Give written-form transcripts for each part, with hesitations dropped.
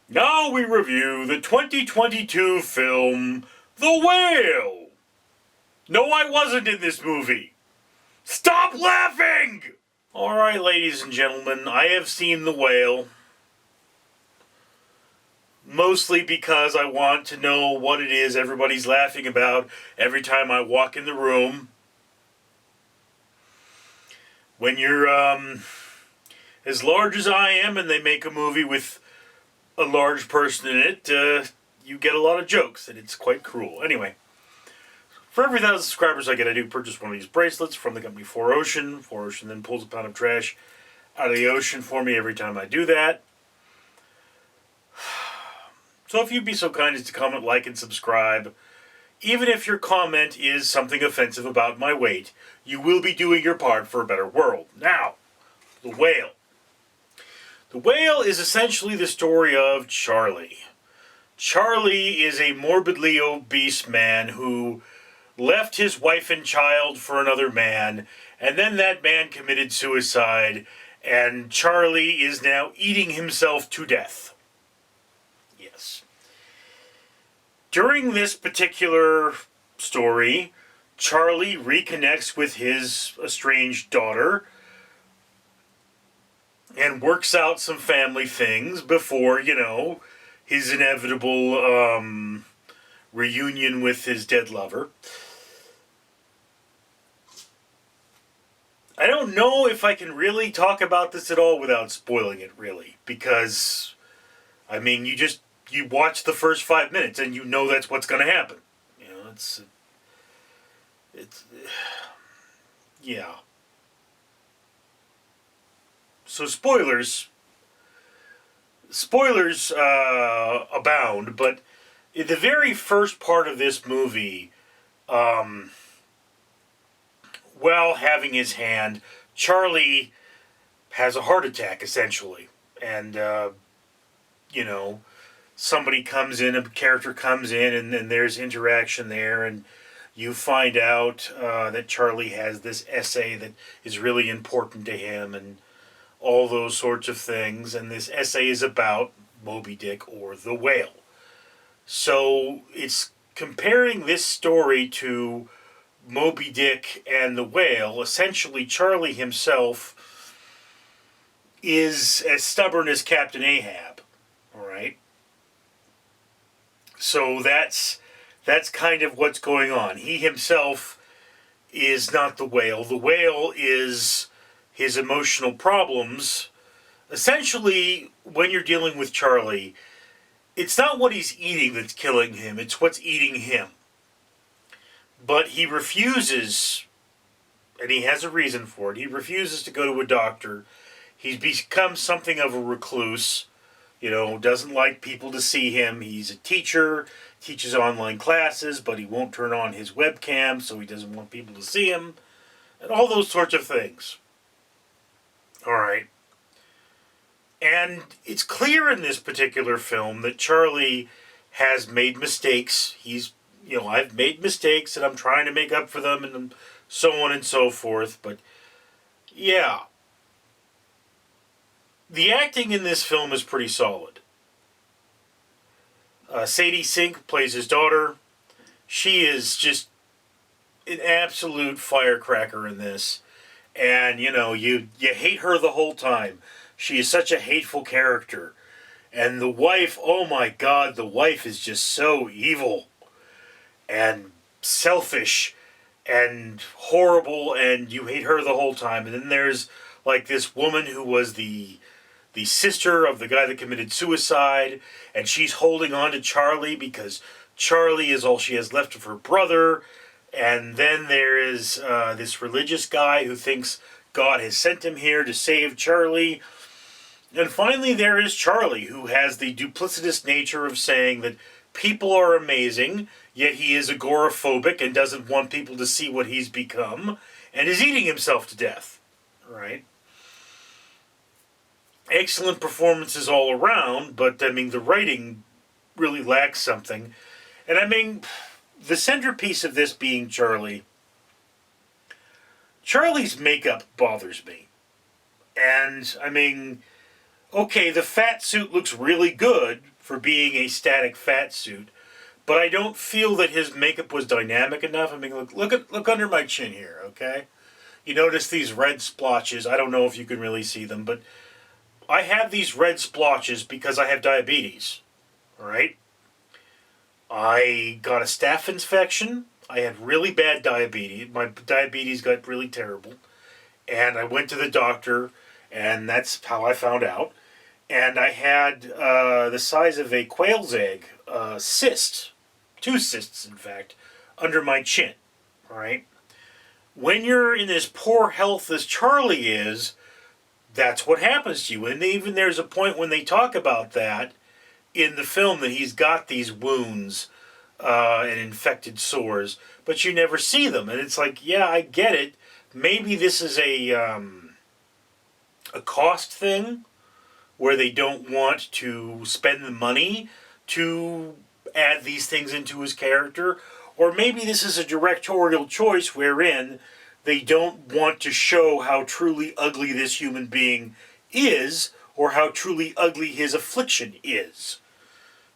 Now we review the 2022 film, The Whale. No, I wasn't in this movie. Stop laughing! Alright, ladies and gentlemen, I have seen The Whale. Mostly because I want to know what it is everybody's laughing about every time I walk in the room. When you're as large as I am and they make a movie with a large person in it, you get a lot of jokes, and it's quite cruel. Anyway, for every 1,000 subscribers I get, I do purchase one of these bracelets from the company 4Ocean. 4Ocean then pulls a pound of trash out of the ocean for me every time I do that. So if you'd be so kind as to comment, like, and subscribe, even if your comment is something offensive about my weight, you will be doing your part for a better world. Now, The Whale. The Whale is essentially the story of Charlie. Charlie is a morbidly obese man who left his wife and child for another man, and then that man committed suicide, and Charlie is now eating himself to death. Yes. During this particular story, Charlie reconnects with his estranged daughter and works out some family things before, his inevitable reunion with his dead lover. I don't know if I can really talk about this at all without spoiling it, really, because, you watch the first 5 minutes and you know that's what's going to happen. Yeah. So spoilers abound, but in the very first part of this movie, while having his hand, Charlie has a heart attack, essentially. And, somebody comes in, a character comes in, and then there's interaction there, and you find out that Charlie has this essay that is really important to him, and all those sorts of things, and this essay is about Moby Dick or the whale. So it's comparing this story to Moby Dick and the whale. Essentially, Charlie himself is as stubborn as Captain Ahab. All right. So that's kind of what's going on. He himself is not the whale. The whale is his emotional problems. Essentially, when you're dealing with Charlie, it's not what he's eating that's killing him, it's what's eating him. But he refuses, and he has a reason for it, he refuses to go to a doctor. He's become something of a recluse, doesn't like people to see him. He's a teacher, teaches online classes, but he won't turn on his webcam, so he doesn't want people to see him, and all those sorts of things. All right. And it's clear in this particular film that Charlie has made mistakes. I've made mistakes and I'm trying to make up for them and so on and so forth. But, yeah. The acting in this film is pretty solid. Sadie Sink plays his daughter. She is just an absolute firecracker in this. And, you hate her the whole time. She is such a hateful character. And the wife, oh my God, the wife is just so evil and selfish and horrible, and you hate her the whole time. And then there's, this woman who was the sister of the guy that committed suicide, and she's holding on to Charlie because Charlie is all she has left of her brother. And then there is this religious guy who thinks God has sent him here to save Charlie. And finally there is Charlie, who has the duplicitous nature of saying that people are amazing, yet he is agoraphobic and doesn't want people to see what he's become, and is eating himself to death. Right? Excellent performances all around, but, the writing really lacks something. And, the centerpiece of this being Charlie. Charlie's makeup bothers me. And, okay, the fat suit looks really good for being a static fat suit. But I don't feel that his makeup was dynamic enough. I mean, look under my chin here, okay? You notice these red splotches. I don't know if you can really see them, but I have these red splotches because I have diabetes, all right? I got a staph infection. I had really bad diabetes. My diabetes got really terrible. And I went to the doctor, and that's how I found out. And I had the size of a quail's egg cyst, 2 cysts in fact, under my chin, all right? When you're in as poor health as Charlie is, that's what happens to you. And even there's a point when they talk about that in the film, that he's got these wounds and infected sores, but you never see them. And it's like, yeah, I get it. Maybe this is a cost thing where they don't want to spend the money to add these things into his character. Or maybe this is a directorial choice wherein they don't want to show how truly ugly this human being is, or how truly ugly his affliction is.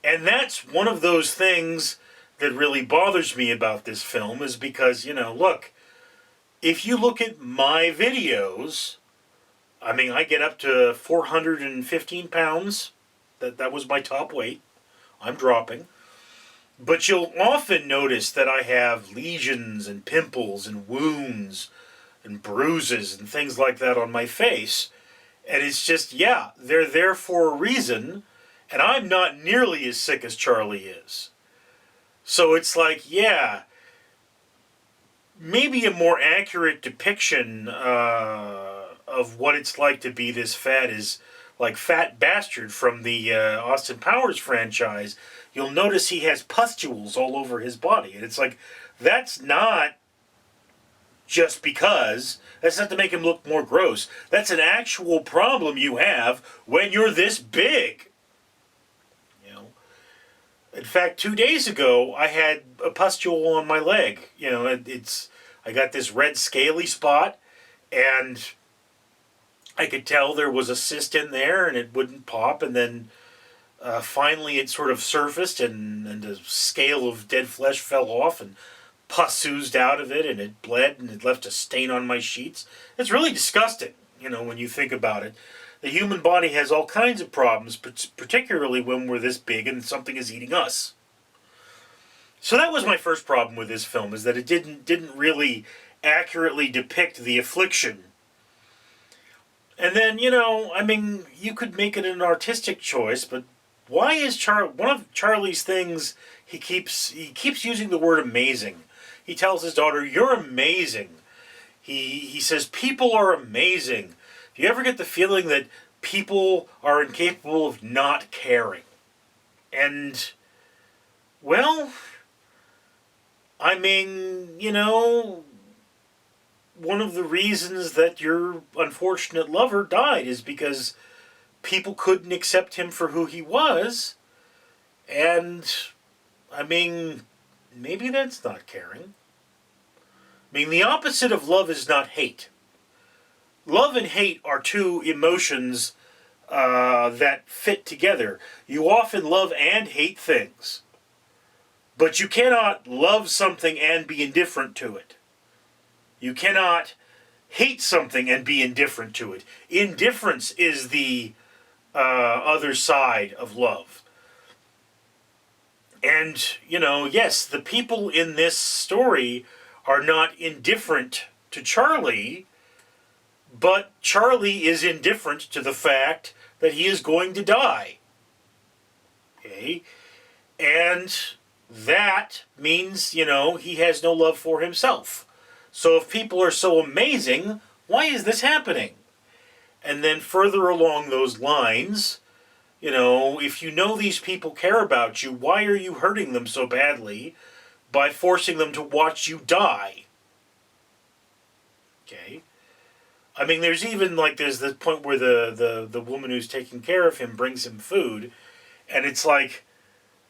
And that's one of those things that really bothers me about this film, is because, look, if you look at my videos, I mean, I get up to 415 pounds. That was my top weight. I'm dropping. But you'll often notice that I have lesions and pimples and wounds and bruises and things like that on my face. And it's just, yeah, they're there for a reason. And I'm not nearly as sick as Charlie is. So it's like, yeah, maybe a more accurate depiction of what it's like to be this fat is like Fat Bastard from the Austin Powers franchise. You'll notice he has pustules all over his body. And it's like, that's not just because. That's not to make him look more gross. That's an actual problem you have when you're this big. In fact, 2 days ago, I had a pustule on my leg. I got this red scaly spot, and I could tell there was a cyst in there, and it wouldn't pop. And then finally it sort of surfaced, and a scale of dead flesh fell off, and pus oozed out of it, and it bled, and it left a stain on my sheets. It's really disgusting, when you think about it. The human body has all kinds of problems, particularly when we're this big and something is eating us. So that was my first problem with this film, is that it didn't really accurately depict the affliction. And then, you could make it an artistic choice, but why is one of Charlie's things, he keeps using the word amazing. He tells his daughter, "You're amazing." He says, "People are amazing." Do you ever get the feeling that people are incapable of not caring? And, well, I mean, one of the reasons that your unfortunate lover died is because people couldn't accept him for who he was. And, I mean, maybe that's not caring. I mean, the opposite of love is not hate. Love and hate are two emotions that fit together. You often love and hate things. But you cannot love something and be indifferent to it. You cannot hate something and be indifferent to it. Indifference is the other side of love. And, yes, the people in this story are not indifferent to Charlie, but Charlie is indifferent to the fact that he is going to die. Okay? And that means, he has no love for himself. So if people are so amazing, why is this happening? And then further along those lines, if you know these people care about you, why are you hurting them so badly by forcing them to watch you die? Okay? I mean, there's the point where the woman who's taking care of him brings him food, and it's like,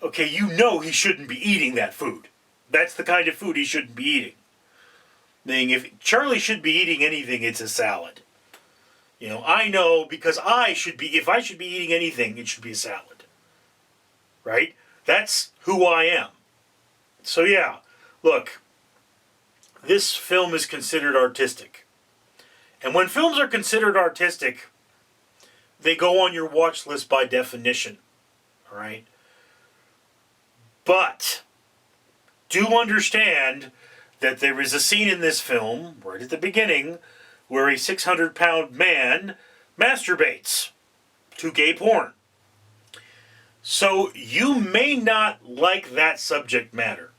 okay, he shouldn't be eating that food. That's the kind of food he shouldn't be eating. If Charlie should be eating anything, it's a salad. I know because if I should be eating anything, it should be a salad. right? That's who I am. So yeah, look, this film is considered artistic. And when films are considered artistic, they go on your watch list by definition, all right? But do understand that there is a scene in this film, right at the beginning, where a 600-pound man masturbates to gay porn. So you may not like that subject matter.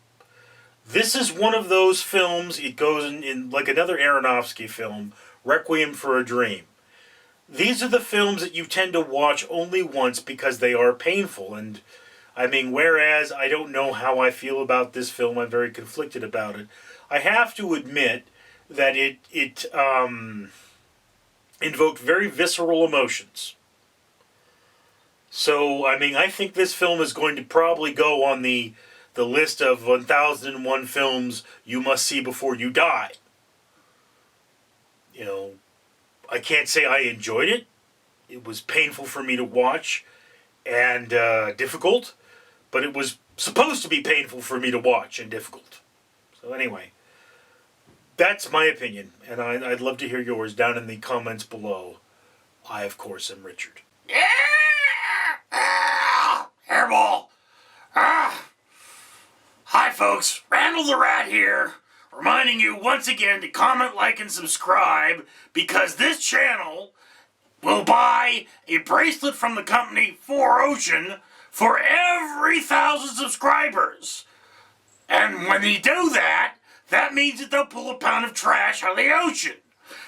This is one of those films, it goes in like another Aronofsky film, Requiem for a Dream. These are the films that you tend to watch only once because they are painful. And I mean, whereas I don't know how I feel about this film, I'm very conflicted about it. I have to admit that it invoked very visceral emotions. So, I mean, I think this film is going to probably go on the list of 1001 films you must see before you die. You know, I can't say I enjoyed it. It was painful for me to watch and difficult, but it was supposed to be painful for me to watch and difficult. So anyway, that's my opinion, and I'd love to hear yours down in the comments below. I, of course, am Richard. Yeah! Hairball! Hi folks, Randall the Rat here, reminding you once again to comment, like, and subscribe, because this channel will buy a bracelet from the company 4Ocean for every 1,000 subscribers. And when they do that, that means that they'll pull a pound of trash out of the ocean.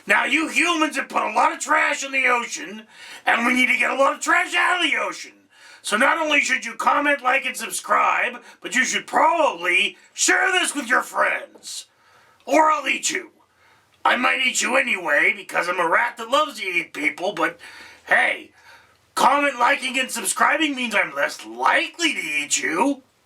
Now, you humans have put a lot of trash in the ocean, and we need to get a lot of trash out of the ocean. So not only should you comment, like, and subscribe, but you should probably share this with your friends. Or I'll eat you. I might eat you anyway, because I'm a rat that loves to eat people, but hey, comment, liking, and subscribing means I'm less likely to eat you.